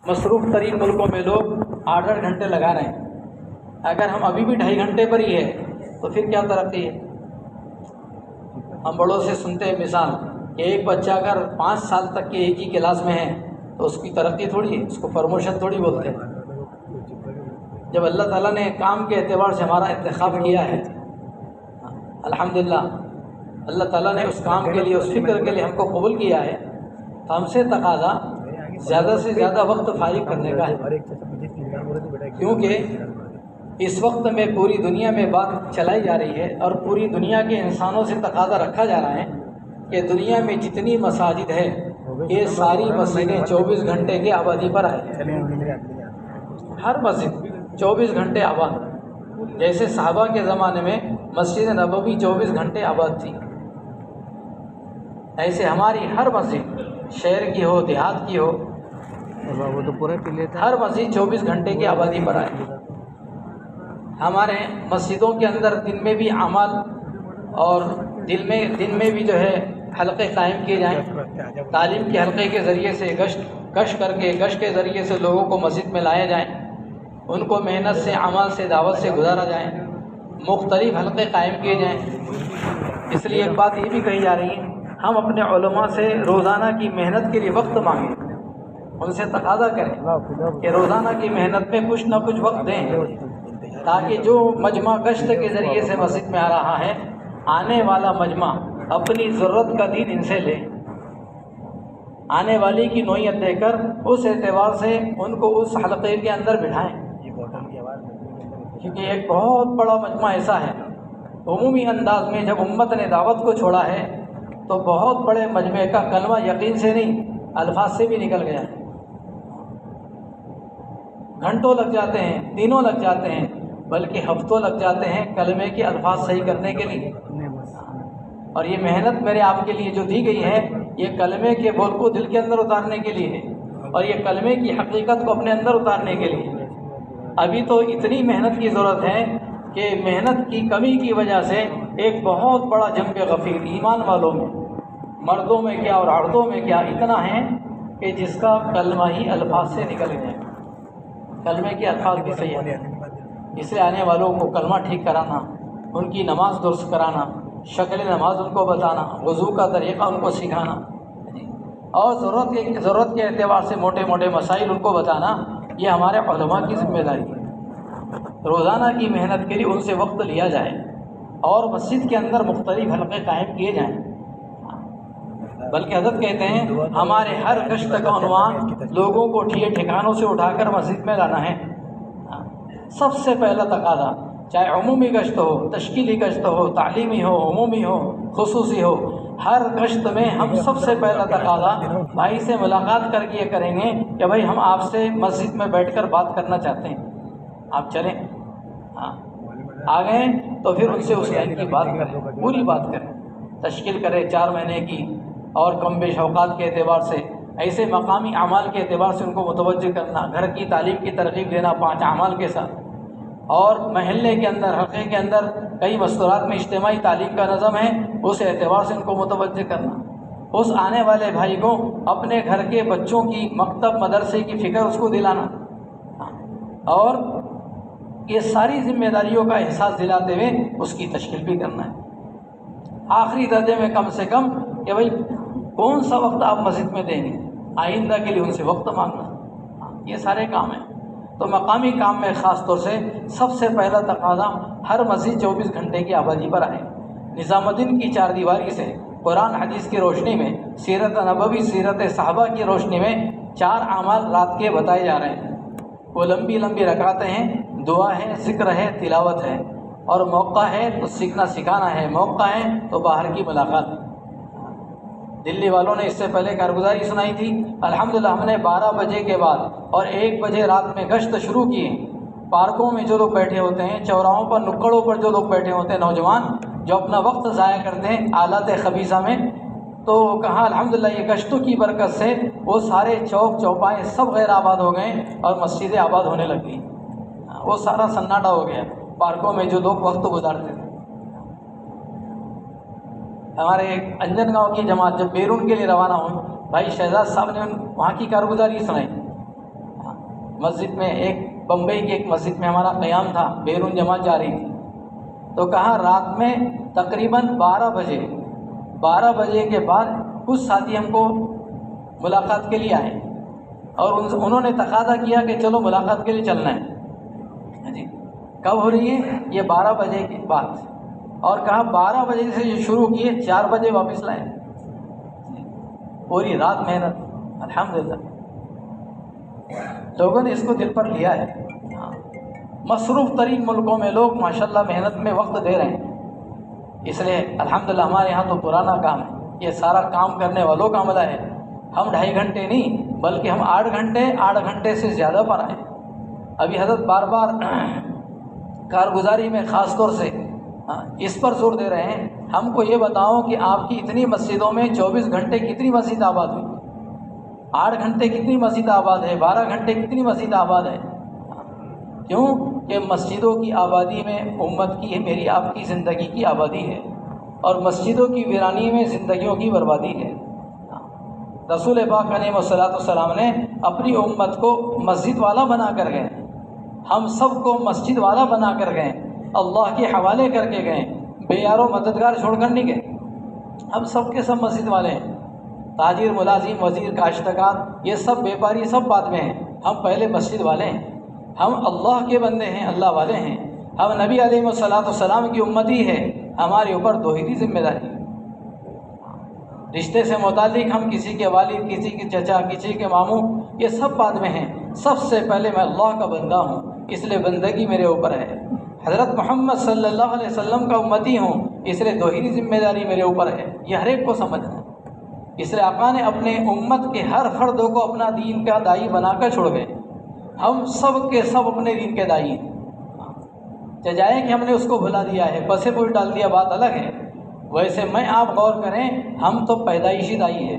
مصروف ترین ملکوں میں لوگ 8-8 گھنٹے لگا رہے ہیں، اگر ہم ابھی بھی 2.5 گھنٹے پر ہی ہے تو پھر کیا ترقی ہے؟ ہم بڑوں سے سنتے ہیں مثال کہ ایک بچہ اگر 5 سال تک کے ایک ہی کلاس میں ہے تو اس کی ترقی تھوڑی ہے، اس کو پروموشن تھوڑی بولتے ہیں۔ جب اللہ تعالیٰ نے کام کے اعتبار سے ہمارا انتخاب کیا ہے، الحمدللہ اللہ تعالیٰ نے اس کام کے لیے، اس فکر کے لیے ہم کو قبول کیا ہے، تو ہم سے تقاضا زیادہ سے زیادہ وقت فارغ کرنے کا ہے، کیونکہ اس وقت میں پوری دنیا میں بات چلائی جا رہی ہے اور پوری دنیا کے انسانوں سے تقاضا رکھا جا رہا ہے کہ دنیا میں جتنی مساجد ہے یہ ساری مسجدیں 24 گھنٹے کی آبادی پر آئیں، ہر مسجد 24 گھنٹے آباد، جیسے صحابہ کے زمانے میں مسجد نبوی 24 گھنٹے آباد تھی، ایسے ہماری ہر مسجد شہر کی ہو دیہات کی ہو، ہر مسجد 24 گھنٹے کی آبادی پر آئے۔ ہمارے مسجدوں کے اندر دن میں بھی اعمال اور دن میں بھی جو ہے حلقے قائم کیے جائیں، تعلیم کے حلقے کے ذریعے سے گشت کے ذریعے سے لوگوں کو مسجد میں لایا جائیں، ان کو محنت سے، عمل سے، دعوت سے گزارا جائے، مختلف حلقے قائم کیے جائیں۔ اس لیے ایک بات یہ بھی کہی جا رہی ہے، ہم اپنے علماء سے روزانہ کی محنت کے لیے وقت مانگیں، ان سے تقاضا کریں کہ روزانہ کی محنت میں کچھ نہ کچھ وقت دیں، تاکہ جو مجمع گشت کے ذریعے سے مسجد میں آ رہا ہے، آنے والا مجمع اپنی ضرورت کا دین ان سے لے، آنے والی کی نوعیت دے کر اس اعتبار سے ان کو اس حلقے کے اندر بٹھائیں، کیونکہ ایک بہت بڑا مجمع ایسا ہے، عمومی انداز میں جب امت نے دعوت کو چھوڑا ہے تو بہت بڑے مجمع کا کلمہ یقین سے نہیں، الفاظ سے بھی نکل گیا ہے، گھنٹوں لگ جاتے ہیں، دنوں لگ جاتے ہیں، بلکہ ہفتوں لگ جاتے ہیں کلمے کے الفاظ صحیح کرنے کے لیے۔ اور یہ محنت میرے آپ کے لیے جو دی گئی ہے، یہ کلمے کے بول کو دل کے اندر اتارنے کے لیے ہے، اور یہ کلمے کی حقیقت کو اپنے اندر اتارنے کے لیے۔ ابھی تو اتنی محنت کی ضرورت ہے کہ محنت کی کمی کی وجہ سے ایک بہت بڑا جنب غفیر ایمان والوں میں، مردوں میں کیا اور عورتوں میں کیا، اتنا ہے کہ جس کا کلمہ ہی الفاظ سے نکل گئے، کلمے کے الفاظ بھی صحیح ہے۔ اس لیے آنے والوں کو کلمہ ٹھیک کرانا، ان کی نماز درست کرانا، شکل نماز ان کو بتانا، وضو کا طریقہ ان کو سکھانا، اور ضرورت کے اعتبار سے موٹے موٹے مسائل ان کو بتانا، یہ ہمارے علماء کی ذمہ داری ہے۔ روزانہ کی محنت کے لیے ان سے وقت لیا جائے اور مسجد کے اندر مختلف حلقے قائم کیے جائیں، بلکہ حضرت کہتے ہیں ہمارے ہر گشت کا عنوان لوگوں کو ٹھکانوں سے اٹھا کر مسجد میں لانا ہے۔ سب سے پہلا تقاضا، چاہے عمومی گشت ہو، تشکیلی گشت ہو، تعلیمی ہو، عمومی ہو، خصوصی ہو، ہر گشت میں ہم سب سے پہلا تقاضا بھائی سے ملاقات کر کے یہ کریں گے کہ بھائی ہم آپ سے مسجد میں بیٹھ کر بات کرنا چاہتے ہیں، آپ چلیں، آ گئے تو پھر ان سے اس لائن کی بات کریں، پوری بات کریں، تشکیل کریں 4 مہینے کی، اور کم بیش اوقات کے اعتبار سے، ایسے مقامی اعمال کے اعتبار سے ان کو متوجہ کرنا، گھر کی تعلیم کی ترغیب دینا 5 اعمال کے ساتھ، اور محلے کے اندر، حلقے کے اندر کئی مستورات میں اجتماعی تعلیم کا نظم ہے، اس اعتبار سے ان کو متوجہ کرنا، اس آنے والے بھائی کو اپنے گھر کے بچوں کی مکتب مدرسے کی فکر اس کو دلانا، اور یہ ساری ذمہ داریوں کا احساس دلاتے ہوئے اس کی تشکیل بھی کرنا ہے۔ آخری درجے میں کم سے کم کہ بھائی کون سا وقت آپ مسجد میں دیں گے، آئندہ کے لیے ان سے وقت مانگنا، یہ سارے کام ہیں۔ تو مقامی کام میں خاص طور سے سب سے پہلا تقاضا ہر مسجد 24 گھنٹے کی آبادی پر آئے، نظام الدین کی 4 دیواری سے، قرآن حدیث کی روشنی میں، سیرت نبوی، سیرت صحابہ کی روشنی میں 4 اعمال رات کے بتائے جا رہے ہیں۔ وہ لمبی لمبی رکعتیں ہیں، دعا ہے، ذکر ہے، تلاوت ہے، اور موقع ہے تو سیکھنا سکھانا ہے، موقع ہے تو باہر کی ملاقات ہے۔ دلی والوں نے اس سے پہلے کارگزاری سنائی تھی، الحمدللہ ہم نے 12 بجے کے بعد اور 1 بجے رات میں گشت شروع کیے، پارکوں میں جو لوگ بیٹھے ہوتے ہیں، چوراہوں پر، نکڑوں پر جو لوگ بیٹھے ہوتے ہیں، نوجوان جو اپنا وقت ضائع کرتے ہیں آلات خبیثہ میں، تو کہا الحمدللہ یہ گشتوں کی برکت سے وہ سارے چوک چوپائے سب غیر آباد ہو گئے اور مسجدیں آباد ہونے لگ گئی، وہ سارا سناٹا ہو گیا پارکوں میں جو لوگ وقت گزارتے تھے۔ ہمارے انجن گاؤں کی جماعت جب بیرون کے لیے روانہ ہوئی، بھائی شہزاد صاحب نے وہاں کی کارگزاری سنائی، مسجد میں ایک بمبئی کی ایک مسجد میں ہمارا قیام تھا، بیرون جماعت جا رہی تھی، تو کہا رات میں تقریباً 12 بجے کے بعد کچھ ساتھی ہم کو ملاقات کے لیے آئے اور انہوں نے تقاضا کیا کہ چلو ملاقات کے لیے چلنا ہے جی۔ کب ہو رہی ہے؟ یہ 12 بجے کے بعد، اور کہا 12 بجے سے جو شروع کیے 4 بجے واپس لائے، پوری رات محنت۔ الحمدللہ لوگوں نے اس کو دل پر لیا ہے۔ مصروف ترین ملکوں میں لوگ ماشاءاللہ محنت میں وقت دے رہے ہیں، اس لیے الحمدللہ ہمارے ہاں تو پرانا کام ہے، یہ سارا کام کرنے والوں کا عملہ ہے۔ ہم 2.5 گھنٹے نہیں بلکہ ہم 8 گھنٹے سے زیادہ پر آئے۔ ابھی حضرت بار بار کارگزاری میں خاص طور سے اس پر زور دے رہے ہیں، ہم کو یہ بتاؤ کہ آپ کی اتنی مسجدوں میں 24 گھنٹے کتنی مسجد آباد ہوئی؟ 8 گھنٹے کتنی مسجد آباد ہے؟ 12 گھنٹے کتنی مسجد آباد ہے؟ کیوں کہ مسجدوں کی آبادی میں امت کی، میری آپ کی زندگی کی آبادی ہے، اور مسجدوں کی ویرانی میں زندگیوں کی بربادی ہے۔ رسول پاک علیہ السلام نے اپنی امت کو مسجد والا بنا کر گئے، ہم سب کو مسجد والا بنا کر گئے، اللہ کے حوالے کر کے گئے، بے یار و مددگار چھوڑ کر نہیں گئے۔ ہم سب کے سب مسجد والے ہیں، تاجر، ملازم، وزیر، کاشتکار، یہ سب بیپاری سب بعد میں ہیں، ہم پہلے مسجد والے ہیں، ہم اللہ کے بندے ہیں، اللہ والے ہیں، ہم نبی علیہ السلام کی امتی ہے، ہمارے اوپر توحیدی ذمہ داری ہے۔ رشتے سے متعلق ہم کسی کے والد، کسی کے چچا، کسی کے ماموں، یہ سب بعد میں ہیں، سب سے پہلے میں اللہ کا بندہ ہوں، اس لیے بندگی میرے اوپر ہے۔ حضرت محمد صلی اللہ علیہ وسلم کا امتی ہوں، اس لیے توحیدی ذمہ داری میرے اوپر ہے، یہ ہر ایک کو سمجھنا ہے۔ اس لیے آقا نے اپنے امت کے ہر فرد کو اپنا دین کا داعی بنا کر چھوڑ گئے، ہم سب کے سب اپنے دین کے داعی ہیں۔ جائے کہ ہم نے اس کو بھلا دیا ہے، پسے پوچھ ڈال دیا، بات الگ ہے، ویسے میں آپ غور کریں، ہم تو پیدائشی داعی ہے۔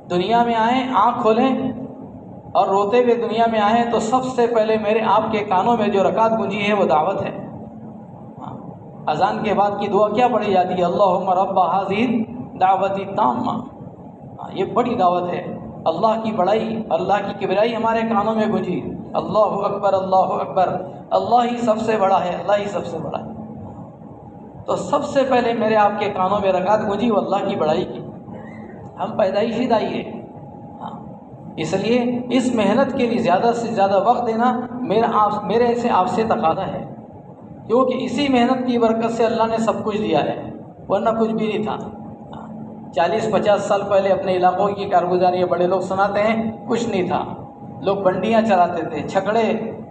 دنیا میں آئیں، آنکھ کھولیں اور روتے ہوئے دنیا میں آئیں تو سب سے پہلے میرے آپ کے کانوں میں جو رکعت گونجی ہے وہ دعوت ہے۔ اذان کے بعد کی دعا کیا پڑھی جاتی ہے؟ اللہم رب ھذہ دعوت التامہ، یہ بڑی دعوت ہے، اللہ کی بڑائی، اللہ کی کبریائی ہمارے کانوں میں گونجی، اللہ اکبر، اللہ اکبر، اللہ ہی سب سے بڑا ہے، اللہ ہی سب سے بڑا ہے۔ تو سب سے پہلے میرے آپ کے کانوں میں رکعت گونجی وہ اللہ کی بڑائی کی، ہم پیدائشی داعی ہے۔ اس لیے اس محنت کے لیے زیادہ سے زیادہ وقت دینا میرے سے آپ سے تقاضا ہے، کیونکہ اسی محنت کی برکت سے اللہ نے سب کچھ دیا ہے، ورنہ کچھ بھی نہیں تھا۔ 40-50 سال پہلے اپنے علاقوں کی کارگزاری بڑے لوگ سناتے ہیں، کچھ نہیں تھا، لوگ بنڈیاں چلاتے تھے، چھکڑے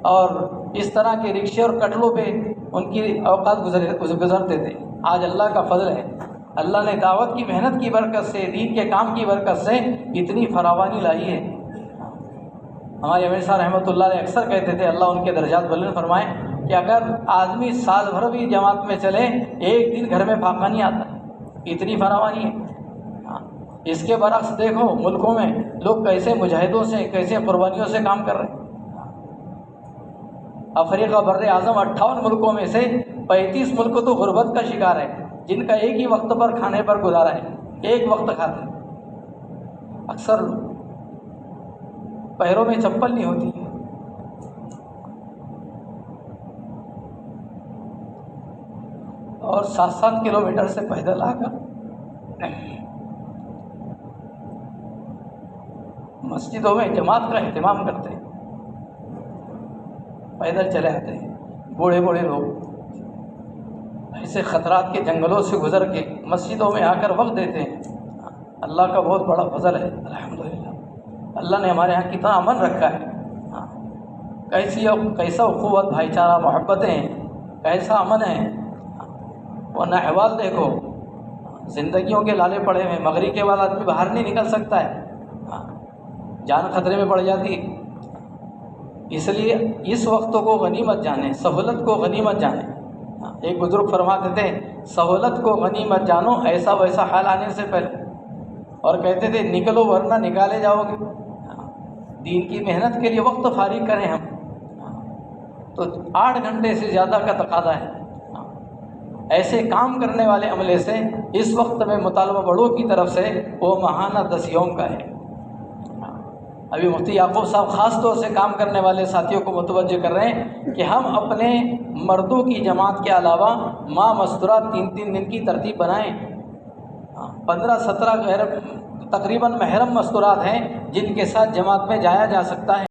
اور اس طرح کے رکشے اور کٹلوں پہ ان کی اوقات گزرتے تھے۔ آج اللہ کا فضل ہے، اللہ نے دعوت کی محنت کی برکت سے، دین کے کام کی برکت سے اتنی فراوانی لائی ہے۔ ہمارے امیر صاحب رحمۃ اللہ علیہ اکثر کہتے تھے، اللہ ان کے درجات بلند فرمائیں، کہ اگر آدمی سال بھر بھی جماعت میں چلے، ایک دن گھر میں فاقہ نہیں آتا، اتنی فراوانی ہے۔ اس کے برعکس دیکھو ملکوں میں لوگ کیسے مجاہدوں سے، کیسے قربانیوں سے کام کر رہے ہیں۔ افریقہ بر اعظم 58 ملکوں میں سے 35 ملک تو غربت کا شکار ہے، جن کا ایک ہی وقت پر کھانے پر گزارا ہے، ایک وقت کھاتے ہیں۔ اکثر پیروں میں چپل نہیں ہوتی ہے، اور 7-7 کلومیٹر سے پیدل آ کر مسجدوں میں جماعت کا اہتمام کرتے ہیں، پیدل چلے آتے ہیں۔ بوڑھے لوگ ایسے خطرات کے جنگلوں سے گزر کے مسجدوں میں آ کر وقت دیتے ہیں۔ اللہ کا بہت بڑا فضل ہے، الحمدللہ۔ اللہ نے ہمارے یہاں کتنا امن رکھا ہے، کیسا اخوت، بھائی چارہ، محبتیں، کیسا امن ہے۔ ورنہ احوال دیکھو، زندگیوں کے لالے پڑے ہوئے، مغرب کے بعد آدمی باہر نہیں نکل سکتا ہے، جان خطرے میں پڑ جاتی ہے۔ اس لیے اس وقت کو غنیمت جانیں، سہولت کو غنیمت جانیں۔ ایک بزرگ فرماتے تھے، سہولت کو غنیمت جانو ایسا ویسا حال آنے سے پہلے، اور کہتے تھے نکلو ورنہ نکالے جاؤ گے۔ دین کی محنت کے لیے وقت فارغ کریں ہم، تو 8 گھنٹے سے زیادہ کا تقاضا ہے۔ ایسے کام کرنے والے عملے سے اس وقت میں مطالبہ بڑوں کی طرف سے وہ ماہانہ 10 یوم کا ہے۔ ابھی مفتی یعقوب صاحب خاص طور سے کام کرنے والے ساتھیوں کو متوجہ کر رہے ہیں کہ ہم اپنے مردوں کی جماعت کے علاوہ ماہ مستورات 3 دن کی ترتیب بنائیں. 15-17 غیر تقریباً محرم مستورات ہیں جن کے ساتھ جماعت میں جایا جا سکتا ہے.